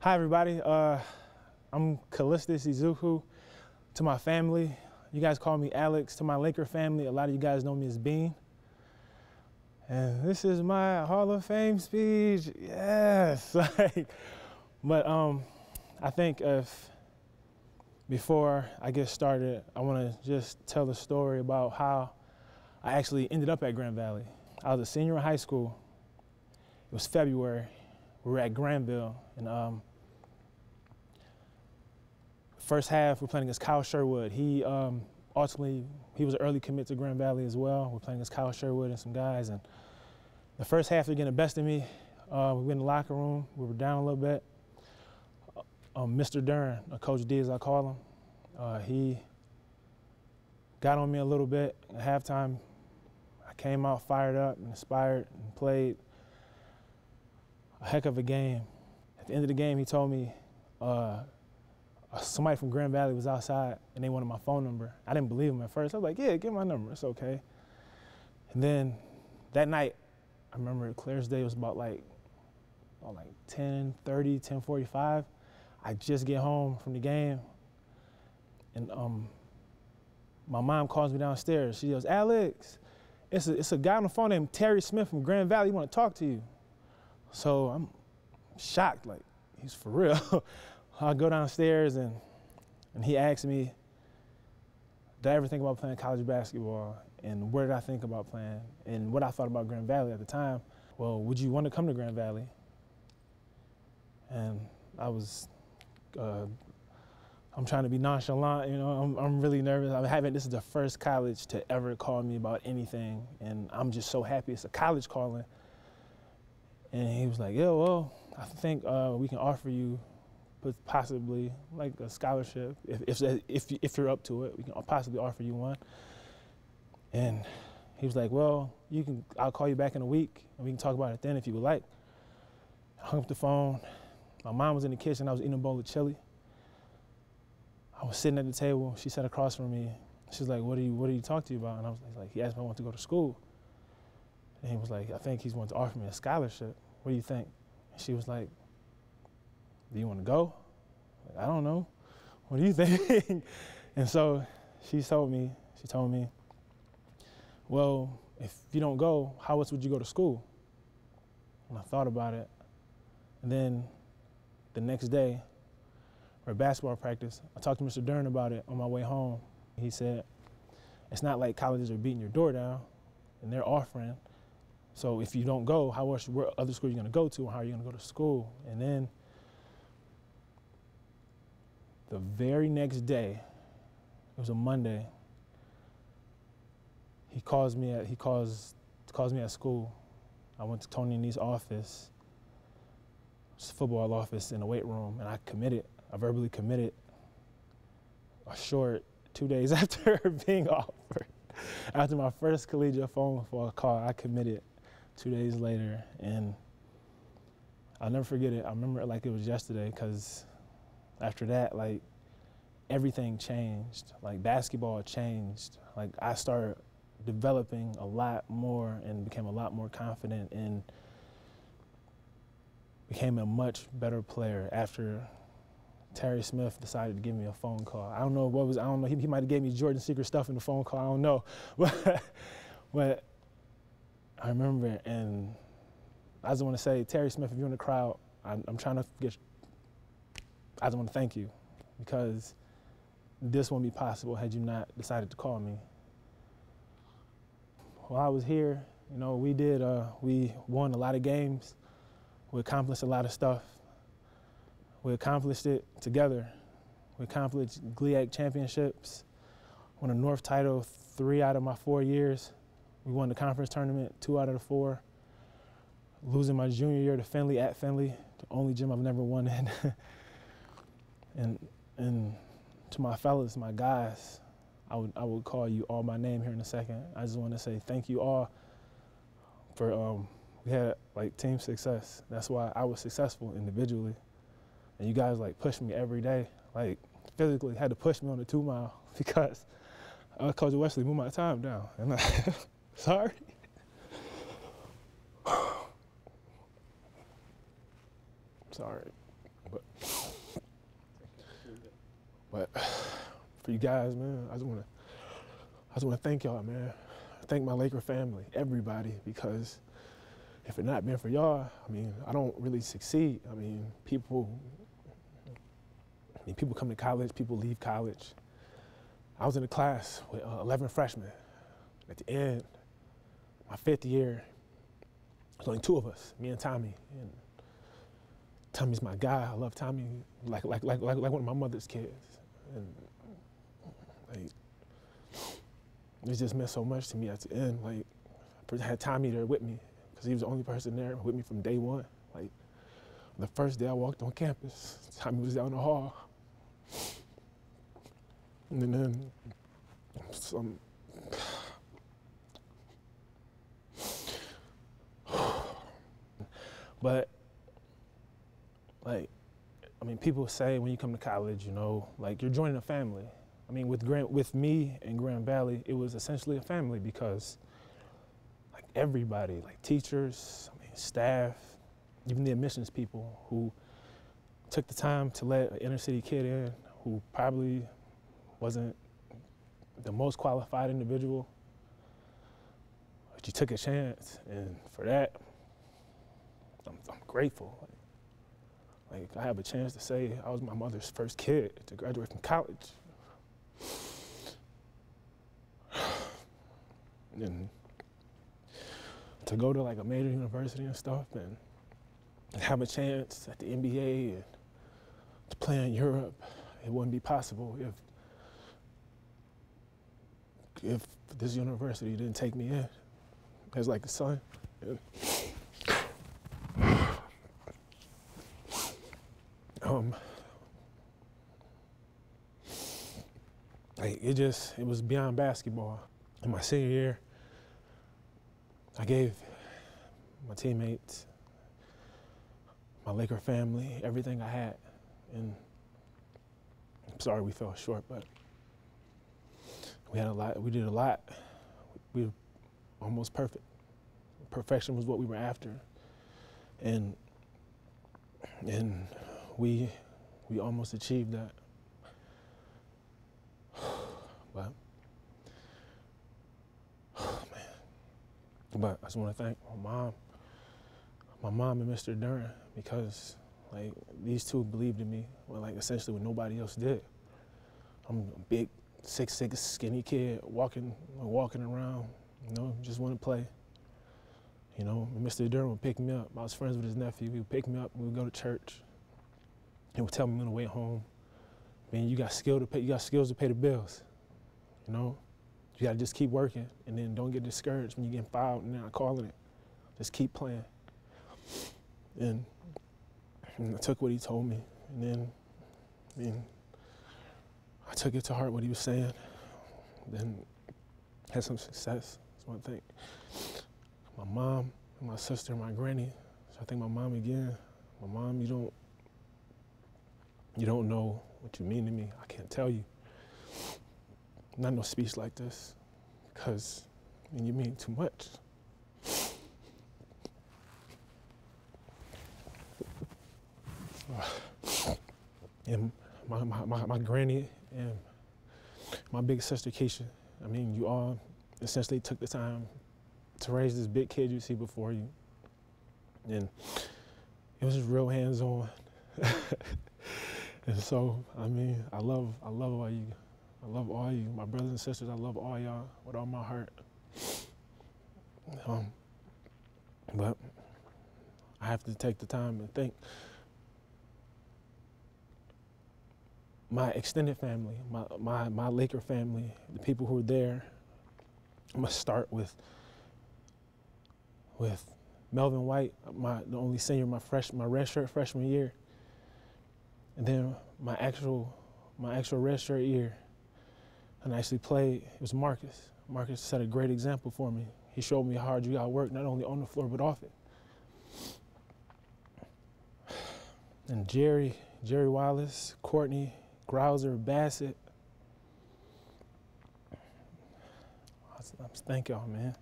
Hi everybody, I'm Callistus Eziukwu. To my family, you guys call me Alex. To my Laker family, a lot of you guys know me as Bean. And this is my Hall of Fame speech, yes. I think before I get started, I want to just tell the story about how I actually ended up at Grand Valley. I was a senior in high school. It was February. We were at Granville, and first half we're playing against Kyle Sherwood. He ultimately, he was an early commit to Grand Valley as well. We're playing against Kyle Sherwood and some guys, and the first half they're getting the best of me. We went in the locker room. We were down a little bit. Mr. Dern, Coach D as I call him, he got on me a little bit at halftime. I came out fired up and inspired and played a heck of a game. At the end of the game, he told me somebody from Grand Valley was outside and they wanted my phone number. I didn't believe him at first. I was like, yeah, give my number, it's okay. And then that night, I remember clear as day, it was about like 10:30, 10:45. I just get home from the game, and my mom calls me downstairs. She goes, Alex, it's a guy on the phone named Terry Smith from Grand Valley. He want to talk to you. So I'm shocked, like, he's for real. I go downstairs and he asked me, did I ever think about playing college basketball? And where did I think about playing? And what I thought about Grand Valley at the time. Well, would you want to come to Grand Valley? And I was, I'm trying to be nonchalant, you know, I'm really nervous. This is the first college to ever call me about anything, and I'm just so happy it's a college calling. And he was like, yeah, well, I think we can offer you possibly like a scholarship. If you're up to it, we can possibly offer you one. And he was like, well, I'll call you back in a week and we can talk about it then if you would like. I hung up the phone. My mom was in the kitchen. I was eating a bowl of chili. I was sitting at the table. She sat across from me. She was like, what do you talk to you about? And I was like, he asked me if I want to go to school. And he was like, I think he's wanting to offer me a scholarship. What do you think? And she was like, do you want to go? Like, I don't know. What do you think? And so she told me, well, if you don't go, how else would you go to school? And I thought about it. And then the next day, we're at basketball practice. I talked to Mr. Dern about it on my way home. He said, it's not like colleges are beating your door down and they're offering. So if you don't go, where other schools are you going to go to, or how are you going to go to school? And then the very next day, it was a Monday, he calls me at school. I went to Tony and E's office, his football office in the weight room, and I verbally committed a short 2 days after being offered. After my first collegiate phone call, I committed 2 days later, and I'll never forget it. I remember it like it was yesterday, because after that, like, everything changed. Like, basketball changed. Like, I started developing a lot more and became a lot more confident and became a much better player after Terry Smith decided to give me a phone call. I don't know what was, I don't know, he might have gave me Jordan secret stuff in the phone call, I don't know. But I remember it, and I just want to say, Terry Smith, if you're in the crowd, I'm trying to I just want to thank you, because this wouldn't be possible had you not decided to call me. While I was here, you know, we won a lot of games. We accomplished a lot of stuff. We accomplished it together. We accomplished GLIAC championships, won a North title 3 out of my 4 years. We won the conference tournament 2 out of the 4. Losing my junior year to Finley at Finley, the only gym I've never won in. And to my fellas, my guys, I would call you all by name here in a second. I just want to say thank you all for, we had like team success. That's why I was successful individually. And you guys like pushed me every day, like physically had to push me on the 2 mile because Coach Wesley moved my time down. And sorry. Sorry. But for you guys, man, I just want to thank y'all, man. Thank my Laker family, everybody, because if it not been for y'all, I mean, I don't really succeed. I mean, people come to college, people leave college. I was in a class with 11 freshmen. At the end, my 5th year, there's only 2 of us, me and Tommy. And Tommy's my guy. I love Tommy like one of my mother's kids. And like, it just meant so much to me at the end. Like, I had Tommy there with me because he was the only person there with me from day one. Like, the first day I walked on campus, Tommy was down the hall. And then some, but like, I mean, people say when you come to college, you know, like you're joining a family. I mean, with me and Grand Valley, it was essentially a family because like everybody, like teachers, I mean, staff, even the admissions people who took the time to let an inner city kid in who probably wasn't the most qualified individual, but you took a chance, and for that, I'm grateful. Like, I have a chance to say I was my mother's first kid to graduate from college. And to go to like a major university and stuff and have a chance at the NBA and to play in Europe, it wouldn't be possible if this university didn't take me in as like a son. Like it was beyond basketball. In my senior year, I gave my teammates, my Laker family, everything I had. And I'm sorry we fell short, but we had a lot, we did a lot. We were almost perfect. Perfection was what we were after. And we almost achieved that. But, but I just want to thank my mom and Mr. Duran, because like these two believed in me, well, like essentially what nobody else did. I'm a big, 6'6", skinny kid walking around, you know, just want to play. You know, Mr. Duran would pick me up. I was friends with his nephew. He would pick me up. We would go to church. He would tell me on the way home, man, you got skills to pay the bills. You know, you gotta just keep working, and then don't get discouraged when you get fouled and they're not calling it. Just keep playing. And I took what he told me, and then I took it to heart what he was saying. Then had some success. That's one thing. My mom, my sister, my granny. So I think my mom again. My mom, you don't know what you mean to me. I can't tell you. Not no speech like this, because I mean, you mean too much. And my granny and my big sister Keisha, I mean, you all essentially took the time to raise this big kid you see before you. And it was just real hands-on. And so, I mean, I love all you. I love all you, my brothers and sisters. I love all y'all with all my heart. But I have to take the time and thank my extended family, my Laker family, the people who are there. I'm gonna start with Melvin White, the only senior, my redshirt freshman year, and then my actual redshirt year. And I actually played, it was Marcus. Marcus set a great example for me. He showed me how hard you gotta work, not only on the floor, but off it. And Jerry Wallace, Courtney, Grouser, Bassett. Thank y'all, man.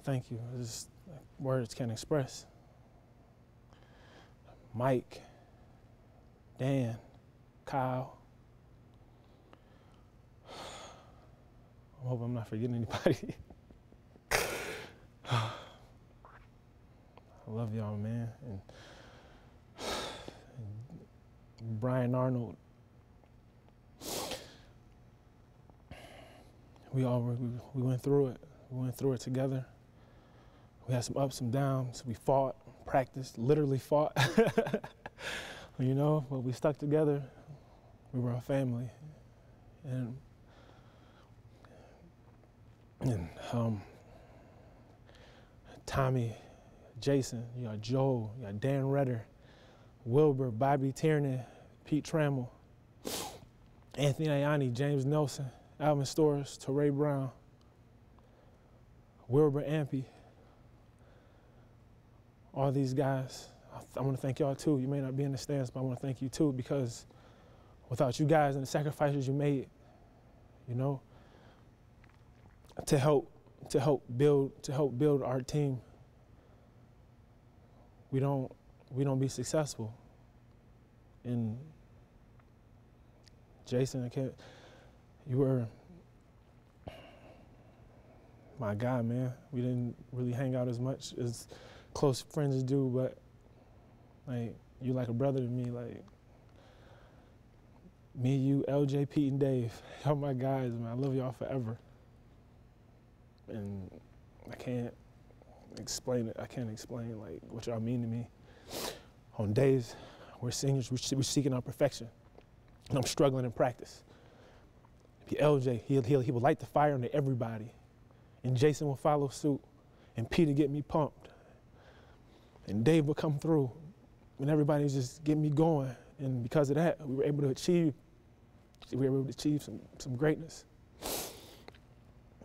Thank you. It's just words can't express. Mike, Dan, Kyle. I hope I'm not forgetting anybody. I love y'all, man. And Brian Arnold. We went through it. We went through it together. We had some ups, some downs. We fought, practiced, literally fought. You know, but we stuck together. We were a family. And Tommy, Jason, you got Joe, you got Dan Redder, Wilbur, Bobby Tiernan, Pete Trammell, Anthony Ayani, James Nelson, Alvin Storrs, Teray Brown, Wilbur Ampey. All these guys, I want to thank y'all too. You may not be in the stands, but I want to thank you too, because without you guys and the sacrifices you made, you know, to help build our team, we don't be successful. And Jason, you were my guy, man. We didn't really hang out as much as close friends do, but like, you like a brother to me. Like, me, you, LJ, Pete, and Dave, y'all my guys, man. I love y'all forever. And I can't explain it. I can't explain like what y'all mean to me. On days we're seniors, we're seeking our perfection, and I'm struggling in practice. LJ, he would light the fire under everybody, and Jason will follow suit, and Peter get me pumped, and Dave would come through, and everybody's just getting me going. And because of that, we were able to achieve some greatness.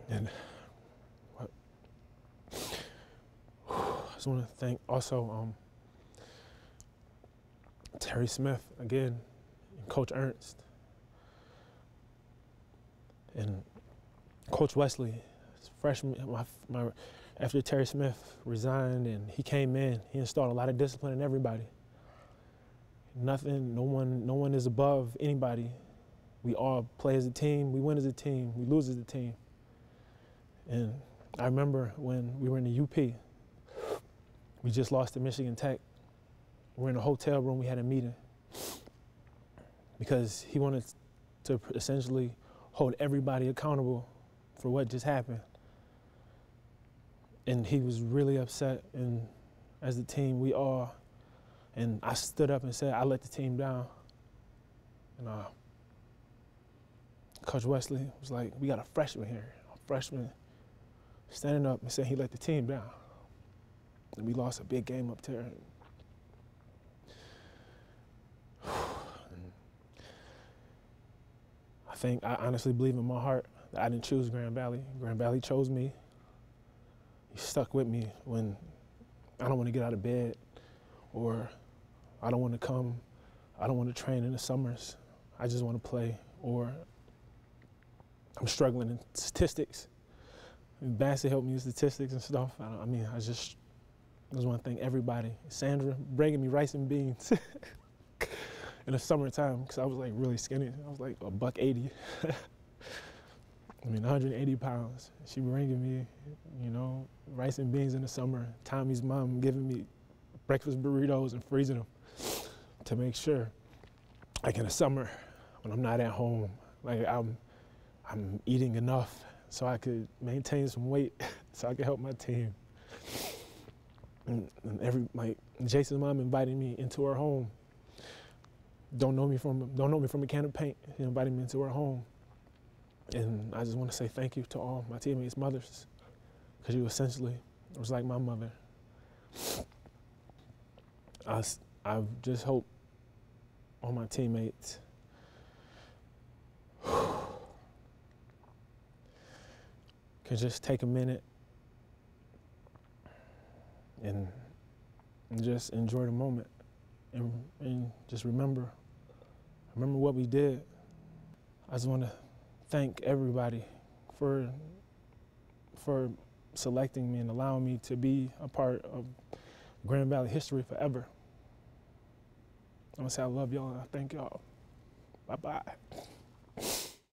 And I just want to thank also Terry Smith again, and Coach Ernst, and Coach Wesley. Freshman, after Terry Smith resigned and he came in, he installed a lot of discipline in everybody. No one is above anybody. We all play as a team. We win as a team. We lose as a team. And I remember when we were in the UP. We just lost to Michigan Tech. We're in a hotel room, we had a meeting because he wanted to essentially hold everybody accountable for what just happened. And he was really upset, and as a team, and I stood up and said, I let the team down. And Coach Wesley was like, we got a freshman here, standing up and saying he let the team down. And we lost a big game up there. I honestly believe in my heart that I didn't choose Grand Valley. Grand Valley chose me. He stuck with me when I don't want to get out of bed, or I don't want to come, I don't want to train in the summers. I just want to play, or I'm struggling in statistics. And Bassett helped me with statistics and stuff. I just want to thank everybody. Sandra bringing me rice and beans in the summertime, because I was like really skinny. I was like $180. 180 pounds. She bringing me, rice and beans in the summer. Tommy's mom giving me breakfast burritos and freezing them to make sure, like in the summer, when I'm not at home, like I'm eating enough so I could maintain some weight, so I could help my team. And Jason's mom invited me into her home. Don't know me from a can of paint. She invited me into her home. And I just want to say thank you to all my teammates' mothers, because you essentially was like my mother. I just hope all my teammates can just take a minute and just enjoy the moment, and just remember what we did. I just want to thank everybody for selecting me and allowing me to be a part of Grand Valley history forever. I'm gonna say I love y'all and I thank y'all. Bye-bye.